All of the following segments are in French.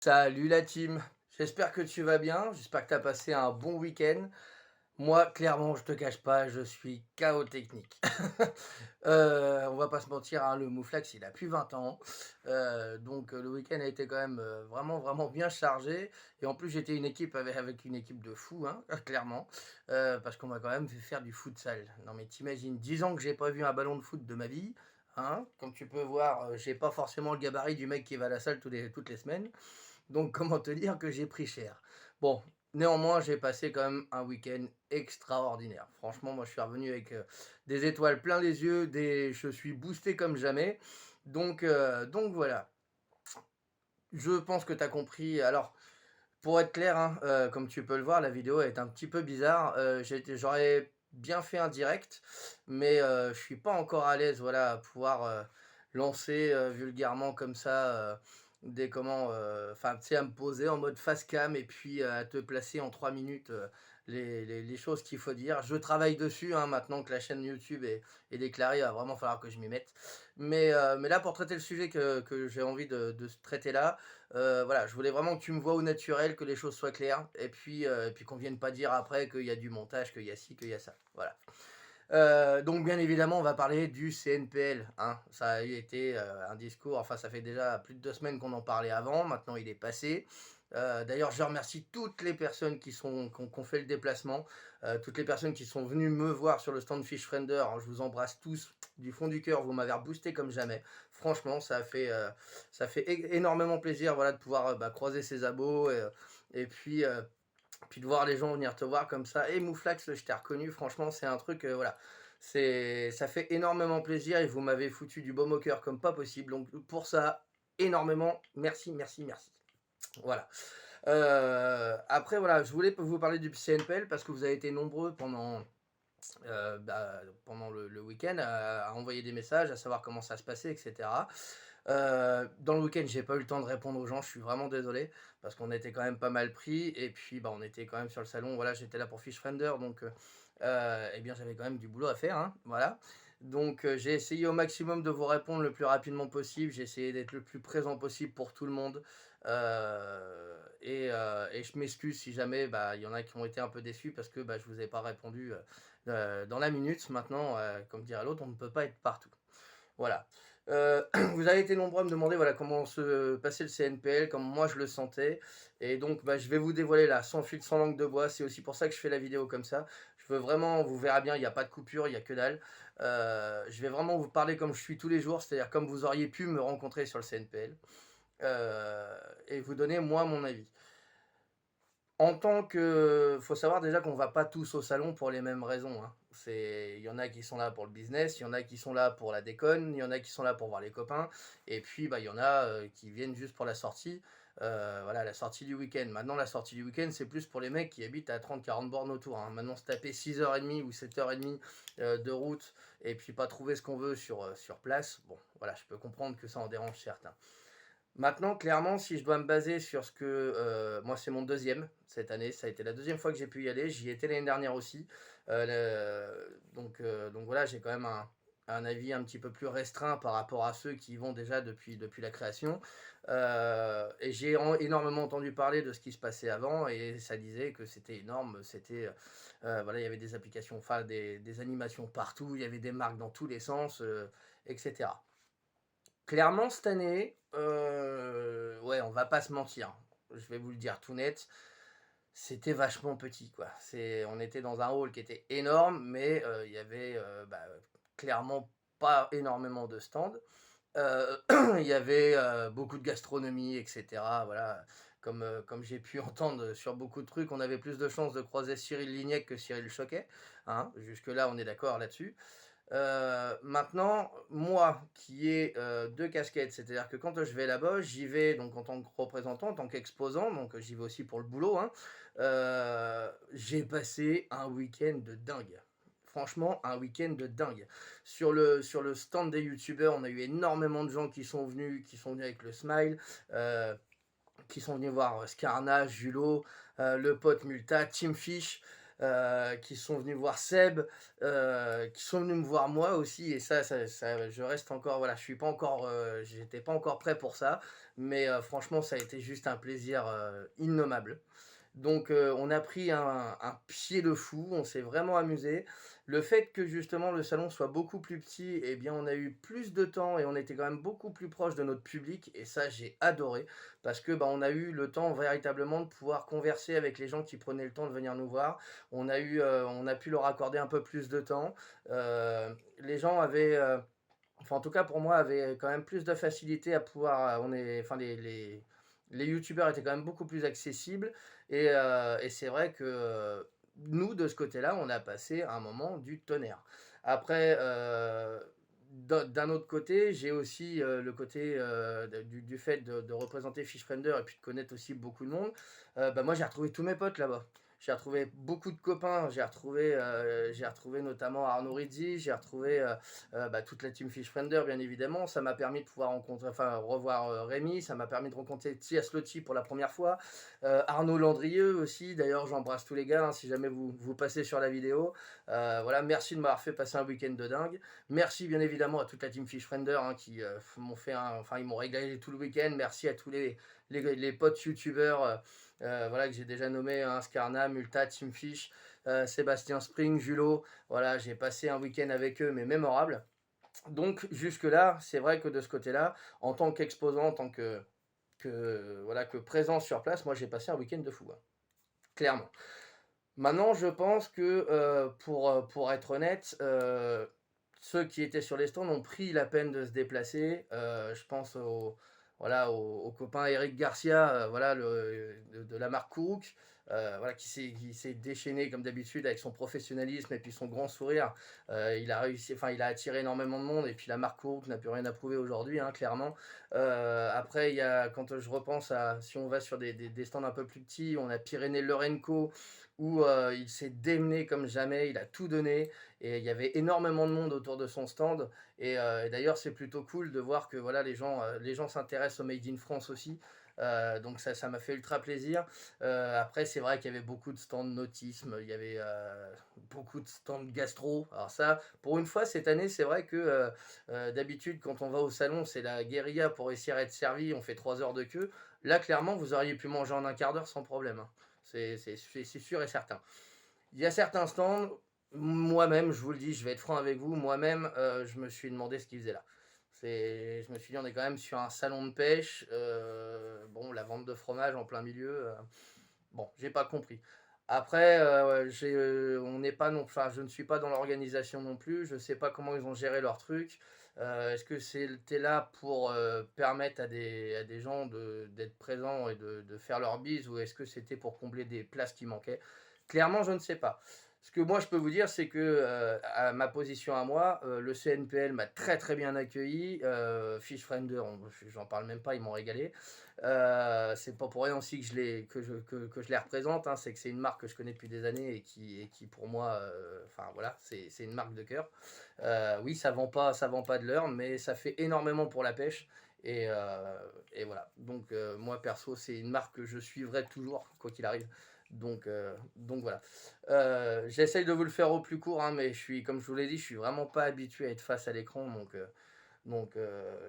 Salut la team, j'espère que tu vas bien, j'espère que tu as passé un bon week-end. Moi, clairement, je te cache pas, je suis KO technique. On va pas se mentir, hein, le Mouflax, il a plus 20 ans. Le week-end a été quand même vraiment, vraiment bien chargé. Et en plus, j'étais une équipe avec une équipe de fous, hein, clairement. Parce qu'on m'a quand même fait faire du futsal. Non mais t'imagines, 10 ans que j'ai pas vu un ballon de foot de ma vie. Hein, comme tu peux voir, j'ai pas forcément le gabarit du mec qui va à la salle toutes les semaines. Donc comment te dire que j'ai pris cher? Bon, néanmoins, j'ai passé quand même un week-end extraordinaire. Franchement, moi, je suis revenu avec, des étoiles plein les yeux, des je suis boosté comme jamais. Donc voilà. Je pense que tu as compris. Alors, pour être clair, hein, comme tu peux le voir, la vidéo est un petit peu bizarre. J'aurais bien fait un direct, mais je suis pas encore à l'aise, voilà, à pouvoir, lancer, vulgairement comme ça, enfin, tu sais, à me poser en mode face cam et puis, à te placer en 3 minutes, les choses qu'il faut dire. Je travaille dessus, hein, maintenant que la chaîne YouTube est déclarée, il va vraiment falloir que je m'y mette. Mais là, pour traiter le sujet que j'ai envie de traiter là, voilà, je voulais vraiment que tu me vois au naturel, que les choses soient claires et puis qu'on vienne pas dire après qu'il y a du montage, qu'il y a ci, qu'il y a ça. Voilà. Donc bien évidemment, on va parler du CNPL, hein. Ça a été, un discours, enfin ça fait déjà plus de 2 semaines qu'on en parlait avant, maintenant il est passé. D'ailleurs, je remercie toutes les personnes qui ont fait le déplacement, toutes les personnes qui sont venues me voir sur le stand Fishfriender, hein. Je vous embrasse tous du fond du cœur, vous m'avez reboosté comme jamais. Franchement, ça fait énormément plaisir, voilà, de pouvoir, croiser ces abos et puis de voir les gens venir te voir comme ça: «Hey Mouflax, je t'ai reconnu», franchement, c'est un truc, voilà, ça fait énormément plaisir et vous m'avez foutu du baume au cœur comme pas possible, donc pour ça, énormément merci, merci, merci. Voilà. Après voilà, je voulais vous parler du CNPL parce que vous avez été nombreux pendant le week-end à envoyer des messages, à savoir comment ça se passait et cetera. Dans le week-end, j'ai pas eu le temps de répondre aux gens, je suis vraiment désolé parce qu'on était quand même pas mal pris et puis, bah, on était quand même sur le salon, voilà, j'étais là pour Fishfriender et bien, j'avais quand même du boulot à faire, hein, voilà. J'ai essayé au maximum de vous répondre le plus rapidement possible, j'ai essayé d'être le plus présent possible pour tout le monde, et je m'excuse si jamais, bah, il y en a qui ont été un peu déçus parce que, bah, je vous ai pas répondu, dans la minute. Maintenant, comme dirait l'autre, on ne peut pas être partout. Voilà. Vous avez été nombreux à me demander, voilà, comment se passait le CNPL, comment moi je le sentais et donc bah, je vais vous dévoiler là, sans fil, sans langue de bois. C'est aussi pour ça que je fais la vidéo comme ça. Je veux vraiment vous verrez bien, il y a pas de coupure, il y a que dalle. Je vais vraiment vous parler comme je suis tous les jours, c'est-à-dire comme vous auriez pu me rencontrer sur le CNPL, et vous donner moi mon avis. En tant que faut savoir déjà qu'on va pas tous au salon pour les mêmes raisons, hein. Il y en a qui sont là pour le business, il y en a qui sont là pour la déconne, il y en a qui sont là pour voir les copains et puis, bah, il y en a, qui viennent juste pour la sortie, voilà, la sortie du week-end. Maintenant, la sortie du week-end, c'est plus pour les mecs qui habitent à 30-40 bornes autour, hein. Maintenant, se taper 6h30 ou 7h30, de route et puis pas trouver ce qu'on veut sur place, bon, voilà, je peux comprendre que ça en dérange certains. Maintenant, clairement, si je dois me baser sur ce que, moi, c'est mon deuxième cette année, ça a été la deuxième fois que j'ai pu y aller. J'y étais l'année dernière aussi, donc voilà, j'ai quand même un avis un petit peu plus restreint par rapport à ceux qui y vont déjà depuis la création, et j'ai énormément entendu parler de ce qui se passait avant et ça disait que c'était énorme, voilà, il y avait des applications, enfin des animations partout, il y avait des marques dans tous les sens, et cetera. Clairement, cette année, ouais, on va pas se mentir. Je vais vous le dire tout net, c'était vachement petit, quoi. On était dans un hall qui était énorme, mais il y avait, clairement pas énormément de stands. Heu, il y avait, beaucoup de gastronomie et cetera, voilà. Comme j'ai pu entendre sur beaucoup de trucs, on avait plus de chances de croiser Cyril Lignac que Cyril Choquet, hein. Jusque-là, on est d'accord là-dessus. Maintenant, moi qui ai, 2 casquettes, c'est-à-dire que quand je vais là-bas, j'y vais donc en tant que représentant, en tant qu'exposant, donc j'y vais aussi pour le boulot, hein. J'ai passé un week-end de dingue. Franchement, un week-end de dingue. Sur le stand des youtubeurs, on a eu énormément de gens qui sont venus avec le smile, heu, qui sont venus voir, Scarna, Julot, le pote Multa, Team Fish. qui sont venus voir Seb, qui sont venus me voir moi aussi et ça je reste encore voilà, je suis pas encore, j'étais pas encore prêt pour ça, mais franchement ça a été juste un plaisir, innommable. Donc on a pris un pied de fou, on s'est vraiment amusé. Le fait que justement le salon soit beaucoup plus petit eh bien, on a eu plus de temps et on était quand même beaucoup plus proche de notre public et ça j'ai adoré parce que, bah, on a eu le temps véritablement de pouvoir converser avec les gens qui prenaient le temps de venir nous voir. On a pu leur accorder un peu plus de temps. Les gens avaient, enfin, en tout cas, pour moi, avait quand même plus de facilité à pouvoir, on est enfin les youtubeurs étaient quand même beaucoup plus accessibles et c'est vrai que, nous, de ce côté-là, on a passé un moment du tonnerre. Après, d'un autre côté, j'ai aussi, le côté, de du fait de représenter Fishfriender et puis de connaître aussi beaucoup de monde. Bah, moi, j'ai retrouvé tous mes potes là-bas. J'ai retrouvé beaucoup de copains, j'ai retrouvé notamment Arnaud Rizzi, j'ai retrouvé, bah, toute la team Fishfriender bien évidemment. Ça m'a permis de pouvoir rencontrer enfin revoir, Rémi, ça m'a permis de rencontrer Tia Slotty pour la première fois, Arnaud Landrieux aussi. D'ailleurs, j'embrasse tous les gars, hein, si jamais vous passez sur la vidéo. Voilà, merci de m'avoir fait passer un week-end de dingue. Merci bien évidemment à toute la team Fishfriender, hein, qui, m'ont fait enfin ils m'ont régalé tout le week-end. Merci à tous les potes youtubeurs, voilà, que j'ai déjà nommés, hein, Scarna, Multa, Team Fish, Sébastien Spring, Julot. Voilà, j'ai passé un week-end avec eux, mais mémorable. Donc jusque-là, c'est vrai que de ce côté-là, en tant qu'exposant, en tant voilà, que présent sur place, moi j'ai passé un week-end de fou, hein, clairement. Maintenant, je pense que pour être honnête, ceux qui étaient sur les stands ont pris la peine de se déplacer. Je pense voilà, au copain Eric Garcia, voilà, de la marque Kourouk, voilà, qui s'est déchaîné comme d'habitude avec son professionnalisme et puis son grand sourire. Il a réussi, enfin, il a attiré énormément de monde et puis la marque Kourouk n'a plus rien à prouver aujourd'hui, hein, clairement. Après, il y a, quand je repense à, si on va sur des stands un peu plus petits, on a Pyrénées Lorenco où il s'est démené comme jamais, il a tout donné et il y avait énormément de monde autour de son stand et d'ailleurs c'est plutôt cool de voir que voilà les gens s'intéressent au Made in France aussi. Donc ça m'a fait ultra plaisir. Après c'est vrai qu'il y avait beaucoup de stands nautisme, il y avait beaucoup de stands gastro. Alors ça, pour une fois cette année, c'est vrai que d'habitude quand on va au salon, c'est la guérilla pour réussir à être servi, on fait 3 heures de queue. Là clairement, vous auriez pu manger en un quart d'heure sans problème, hein. C'est sûr et certain. Il y a certains stands, moi-même, je vous le dis, je vais être franc avec vous, moi-même, je me suis demandé ce qu'ils faisaient là. Je me suis dit, on est quand même sur un salon de pêche, bon, la vente de fromage en plein milieu, bon, j'ai pas compris. Après, on n'est pas non, enfin, je ne suis pas dans l'organisation non plus, je sais pas comment ils ont géré leur truc. Est-ce que c'était là pour permettre à des gens d'être présents et de faire leur bise ou est-ce que c'était pour combler des places qui manquaient? Clairement, je ne sais pas. Ce que moi je peux vous dire, c'est que à ma position à moi, le CNPL m'a très très bien accueilli. Fishfriender, j'en parle même pas, ils m'ont régalé. C'est pas pour rien aussi que je les représente, hein, c'est que c'est une marque que je connais depuis des années et qui pour moi, enfin voilà, c'est une marque de cœur. Oui, ça vend pas de l'heure, mais ça fait énormément pour la pêche. Et, euh, et voilà. Donc moi perso, c'est une marque que je suivrai toujours, quoi qu'il arrive. Donc voilà. J'essaye de vous le faire au plus court, hein, mais comme je vous l'ai dit, je suis vraiment pas habitué à être face à l'écran,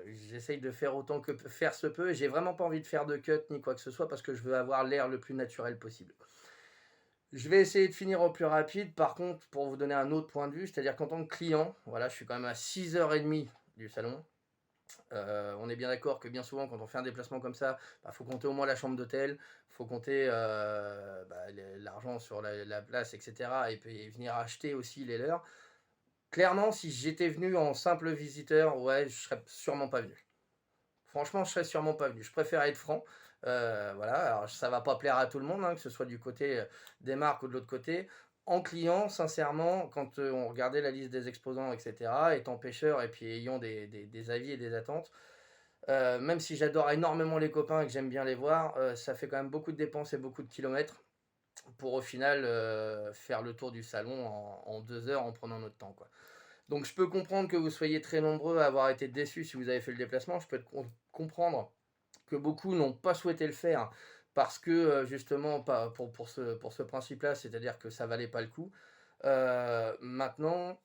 j'essaye de faire autant que faire se peut. Et j'ai vraiment pas envie de faire de cut ni quoi que ce soit parce que je veux avoir l'air le plus naturel possible. Je vais essayer de finir au plus rapide. Par contre, pour vous donner un autre point de vue, c'est-à-dire qu'en tant que client, voilà, je suis quand même à 6h30 du salon. On est bien d'accord que bien souvent, quand on fait un déplacement comme ça, bah, faut compter au moins la chambre d'hôtel, faut compter bah, l'argent sur la place, etc. Et puis venir acheter aussi les leurs. Clairement, si j'étais venu en simple visiteur, ouais, je serais sûrement pas venu. Franchement, je serais sûrement pas venu. Je préfère être franc. Voilà, alors ça va pas plaire à tout le monde, hein, que ce soit du côté des marques ou de l'autre côté. En client, sincèrement, quand on regardait la liste des exposants, etc., étant pêcheur et puis ayant des avis et des attentes, même si j'adore énormément les copains et que j'aime bien les voir, ça fait quand même beaucoup de dépenses et beaucoup de kilomètres pour au final faire le tour du salon en 2 heures en prenant notre temps, quoi. Donc je peux comprendre que vous soyez très nombreux à avoir été déçus si vous avez fait le déplacement. Je peux comprendre que beaucoup n'ont pas souhaité le faire parce que, justement, pas pour ce principe-là, c'est-à-dire que ça valait pas le coup. Maintenant,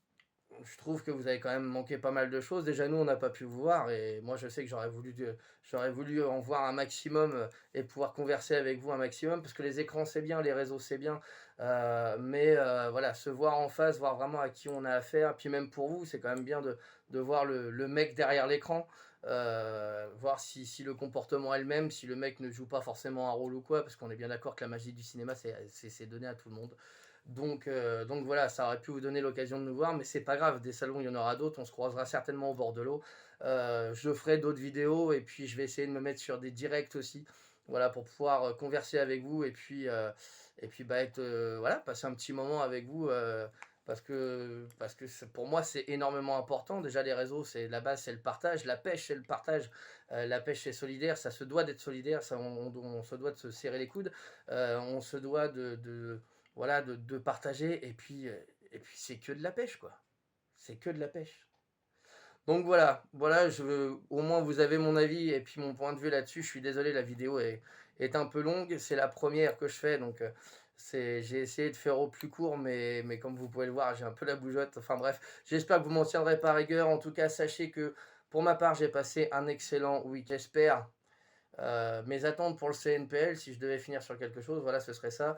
je trouve que vous avez quand même manqué pas mal de choses. Déjà, nous, on n'a pas pu vous voir et moi, je sais que j'aurais voulu en voir un maximum, et pouvoir converser avec vous un maximum parce que les écrans, c'est bien, les réseaux, c'est bien, mais voilà, se voir en face, voir vraiment à qui on a affaire, puis même pour vous, c'est quand même bien de voir le mec derrière l'écran, voir si le comportement est le même, si le mec ne joue pas forcément un rôle ou quoi, parce qu'on est bien d'accord que la magie du cinéma, c'est donné à tout le monde. Donc voilà, ça aurait pu vous donner l'occasion de nous voir, mais c'est pas grave, des salons, il y en aura d'autres, on se croisera certainement au bord de l'eau. Je ferai d'autres vidéos et puis je vais essayer de me mettre sur des directs aussi, voilà, pour pouvoir converser avec vous et puis bah, voilà, passer un petit moment avec vous, parce que pour moi, c'est énormément important. Déjà, les réseaux, c'est la base, c'est le partage. La pêche, c'est le partage. La pêche, c'est solidaire, ça se doit d'être solidaire, ça, on se doit de se serrer les coudes, on se doit voilà, de partager et puis c'est que de la pêche, quoi. C'est que de la pêche. Donc voilà, au moins vous avez mon avis et puis mon point de vue là-dessus. Je suis désolé, la vidéo est un peu longue. C'est la première que je fais, donc j'ai essayé de faire au plus court, mais comme vous pouvez le voir, j'ai un peu la bougeotte. Enfin bref, j'espère que vous m'en tiendrez par rigueur. En tout cas, sachez que pour ma part, j'ai passé un excellent week. J'espère. Mes attentes pour le CNPL, si je devais finir sur quelque chose, voilà, ce serait ça.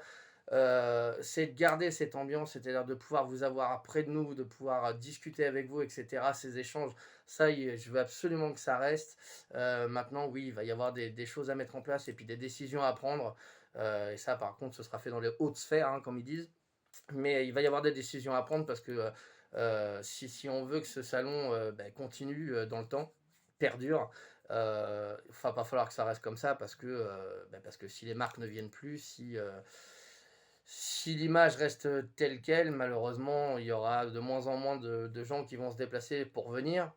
C'est de garder cette ambiance, c'est-à-dire de pouvoir vous avoir près de nous, de pouvoir discuter avec vous, etc. Ces échanges, ça, je veux absolument que ça reste. Maintenant, oui, il va y avoir des choses à mettre en place et puis des décisions à prendre. Et ça, par contre, ce sera fait dans les hautes sphères, hein, comme ils disent. Mais il va y avoir des décisions à prendre parce que si on veut que ce salon ben, continue dans le temps, perdure, il va pas falloir que ça reste comme ça parce que si les marques ne viennent plus, si l'image reste telle quelle, malheureusement, il y aura de moins en moins de gens qui vont se déplacer pour venir,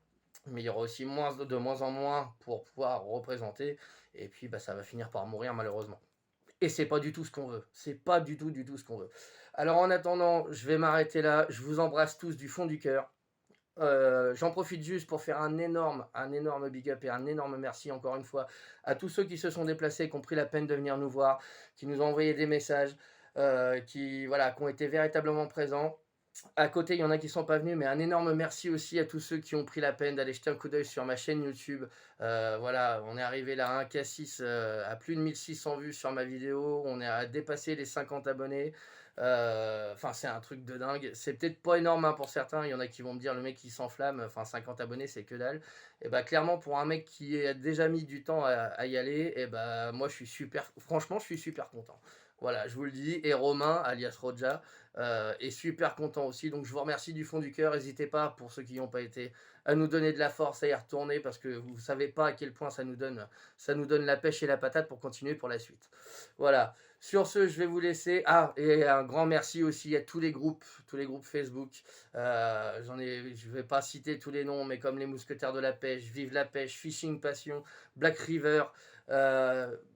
mais il y aura aussi de moins en moins pour pouvoir représenter, et puis bah, ça va finir par mourir malheureusement. Et c'est pas du tout ce qu'on veut. C'est pas du tout ce qu'on veut. Alors en attendant, je vais m'arrêter là. Je vous embrasse tous du fond du cœur. J'en profite juste pour faire un énorme big up et un énorme merci encore une fois à tous ceux qui se sont déplacés, qui ont pris la peine de venir nous voir, qui nous ont envoyé des messages, voilà, qui ont été véritablement présents. À côté, il y en a qui sont pas venus, mais un énorme merci aussi à tous ceux qui ont pris la peine d'aller jeter un coup d'œil sur ma chaîne YouTube. Voilà, on est arrivé là à 1K6, à plus de 1600 vues sur ma vidéo. On est à dépasser les 50 abonnés. Enfin, c'est un truc de dingue. C'est peut-être pas énorme hein, pour certains. Il y en a qui vont me dire le mec qui s'enflamme. Enfin, 50 abonnés, c'est que dalle. Et bah, clairement, pour un mec qui a déjà mis du temps à y aller, et bah, moi, je suis super. Franchement, je suis super content. Voilà, je vous le dis. Et Romain, alias Roja, est super content aussi. Donc je vous remercie du fond du cœur. N'hésitez pas, pour ceux qui n'y ont pas été, à nous donner de la force, à y retourner, parce que vous ne savez pas à quel point ça nous donne la pêche et la patate pour continuer pour la suite. Voilà. Sur ce, je vais vous laisser. Ah, et un grand merci aussi à tous les groupes Facebook. Je ne vais pas citer tous les noms, mais comme les Mousquetaires de la Pêche, Vive la Pêche, Fishing Passion, Black River,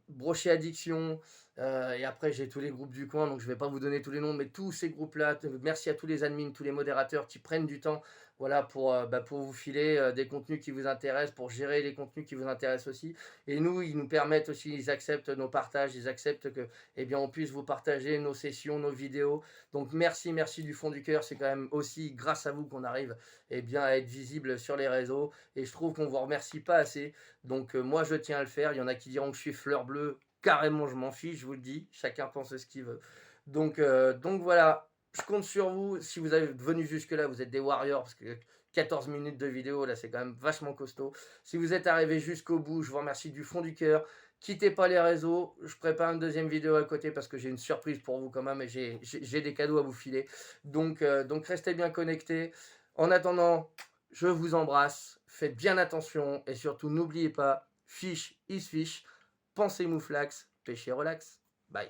Brochet Addiction. Et après, j'ai tous les groupes du coin, donc je ne vais pas vous donner tous les noms, mais tous ces groupes-là, merci à tous les admins, tous les modérateurs qui prennent du temps, voilà, pour vous filer des contenus qui vous intéressent, pour gérer les contenus qui vous intéressent aussi. Et nous, ils nous permettent aussi, ils acceptent nos partages, ils acceptent que, eh bien, on puisse vous partager nos sessions, nos vidéos. Donc merci du fond du cœur. C'est quand même aussi grâce à vous qu'on arrive, eh bien, à être visible sur les réseaux. Et je trouve qu'on vous remercie pas assez. Donc moi, je tiens à le faire. Il y en a qui diront que je suis fleur bleue. Carrément, je m'en fiche, je vous le dis. Chacun pense ce qu'il veut. Donc voilà, je compte sur vous. Si vous êtes venu jusque-là, vous êtes des warriors, parce que 14 minutes de vidéo, là, c'est quand même vachement costaud. Si vous êtes arrivé jusqu'au bout, je vous remercie du fond du cœur. Quittez pas les réseaux. Je prépare une deuxième vidéo à côté parce que j'ai une surprise pour vous quand même et j'ai des cadeaux à vous filer. Donc restez bien connectés. En attendant, je vous embrasse. Faites bien attention et surtout, n'oubliez pas, fish is fish. Pensez mouflax, pêchez relax. Bye.